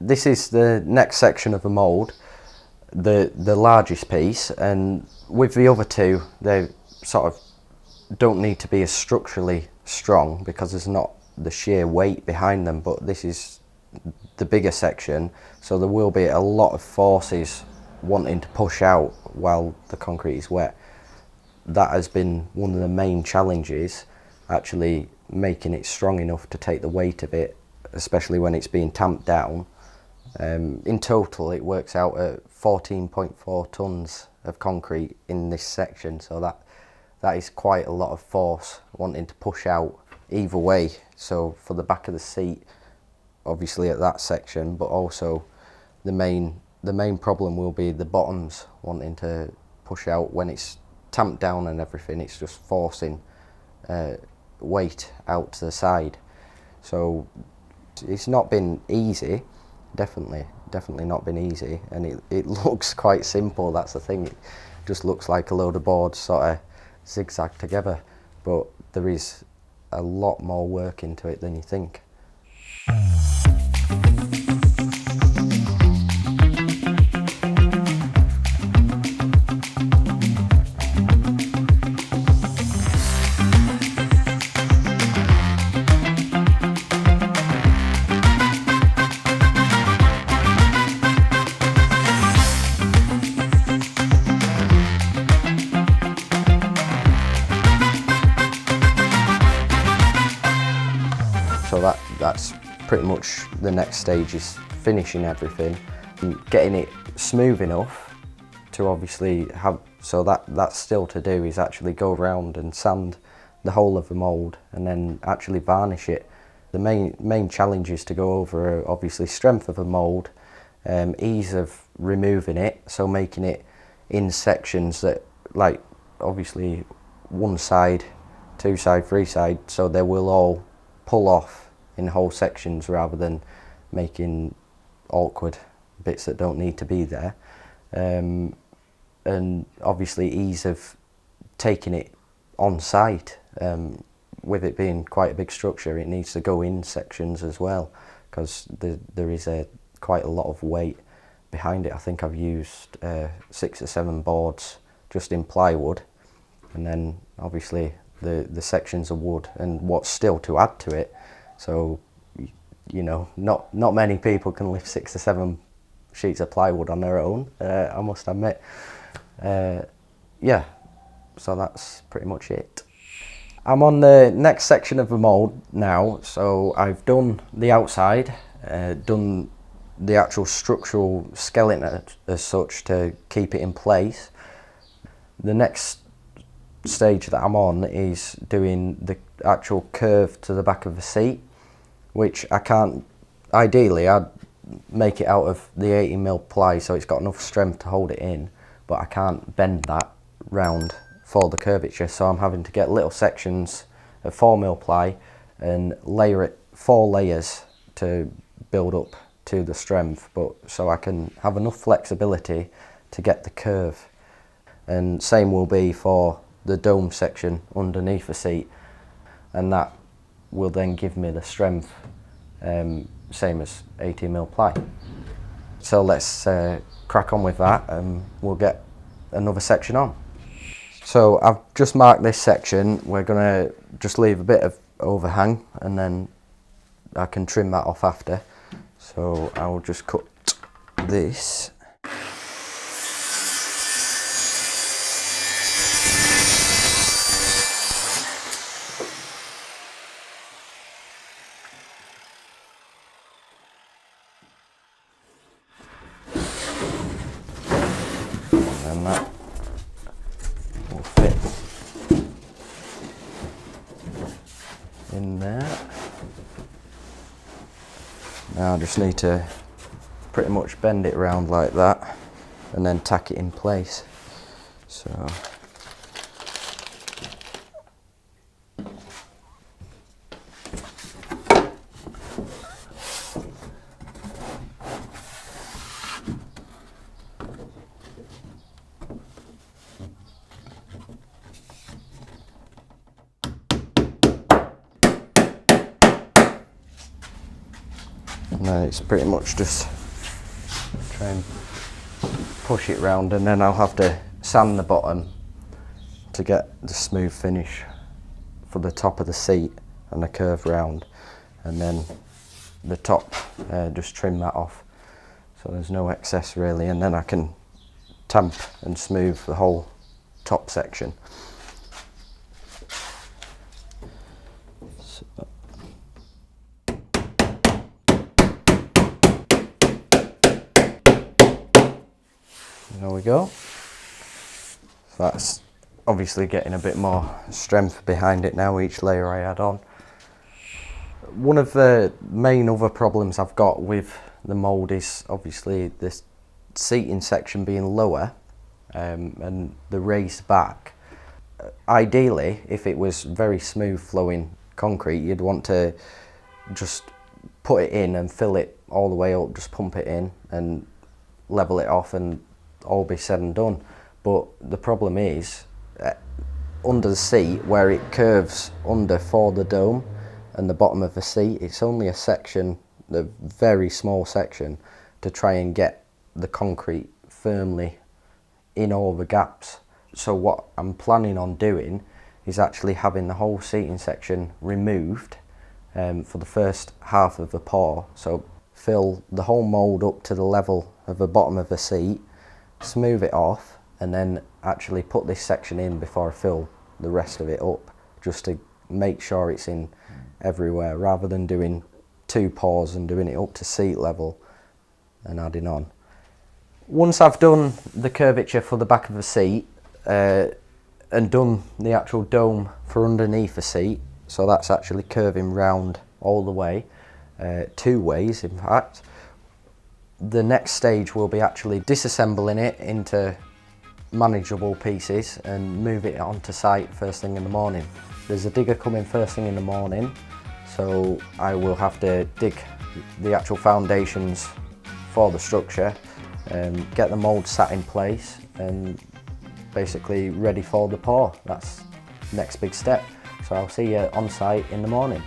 this is the next section of the mould, the largest piece, and with the other two, they sort of don't need to be as structurally strong because there's not the sheer weight behind them, but this is the bigger section, so there will be a lot of forces wanting to push out while the concrete is wet. That has been one of the main challenges, actually making it strong enough to take the weight of it, especially when it's being tamped down. In total it works out at 14.4 tonnes of concrete in this section, so that is quite a lot of force wanting to push out either way. So for the back of the seat, obviously at that section, but also the main problem will be the bottoms wanting to push out when it's tamped down and everything. It's just forcing weight out to the side. So it's not been easy, definitely not been easy, and it looks quite simple. That's the thing, it just looks like a load of boards sort of zigzag together, but there is a lot more work into it than you think. So that's pretty much the next stage, is finishing everything and getting it smooth enough to obviously have, so that's still to do, is actually go around and sand the whole of the mould and then actually varnish it. The main challenges to go over are obviously strength of the mould, ease of removing it, so making it in sections that, like, obviously one side, two side, three side, so they will all pull off in whole sections rather than making awkward bits that don't need to be there. And obviously ease of taking it on site. With it being quite a big structure, it needs to go in sections as well, because there is quite a lot of weight behind it. I think I've used 6 or 7 boards just in plywood, and then obviously the sections of wood and what's still to add to it. So, you know, not many people can lift 6 or 7 sheets of plywood on their own, I must admit. Yeah, so that's pretty much it. I'm on the next section of the mould now, so I've done the outside, done the actual structural skeleton as such to keep it in place. The next stage that I'm on is doing the actual curve to the back of the seat, which I can't, ideally I'd make it out of the 80mm ply so it's got enough strength to hold it in, but I can't bend that round for the curvature, so I'm having to get little sections of 4mm ply and layer it 4 layers to build up to the strength, but so I can have enough flexibility to get the curve. And same will be for the dome section underneath the seat, and that will then give me the strength, same as 80mm ply. So let's crack on with that and we'll get another section on. So I've just marked this section. We're gonna just leave a bit of overhang and then I can trim that off after. So I'll just cut this. And that will fit in there. Now I just need to pretty much bend it around like that and then tack it in place. So and then it's pretty much just try and push it round, and then I'll have to sand the bottom to get the smooth finish for the top of the seat and the curve round, and then the top, just trim that off so there's no excess really, and then I can tamp and smooth the whole top section. So, there we go. So that's obviously getting a bit more strength behind it now, each layer I add on. One of the main other problems I've got with the mould is obviously this seating section being lower, and the raised back. Ideally, if it was very smooth flowing concrete, you'd want to just put it in and fill it all the way up, just pump it in and level it off and all be said and done. But the problem is, under the seat where it curves under for the dome and the bottom of the seat, it's only a section, a very small section, to try and get the concrete firmly in all the gaps. So what I'm planning on doing is actually having the whole seating section removed for the first half of the pour. So fill the whole mould up to the level of the bottom of the seat, smooth it off, and then actually put this section in before I fill the rest of it up, just to make sure it's in everywhere, rather than doing 2 pours and doing it up to seat level and adding on. Once I've done the curvature for the back of the seat and done the actual dome for underneath the seat, so that's actually curving round all the way, 2 ways in fact, the next stage will be actually disassembling it into manageable pieces and move it onto site first thing in the morning. There's a digger coming first thing in the morning, so I will have to dig the actual foundations for the structure, get the mould sat in place and basically ready for the pour. That's the next big step. So I'll see you on site in the morning.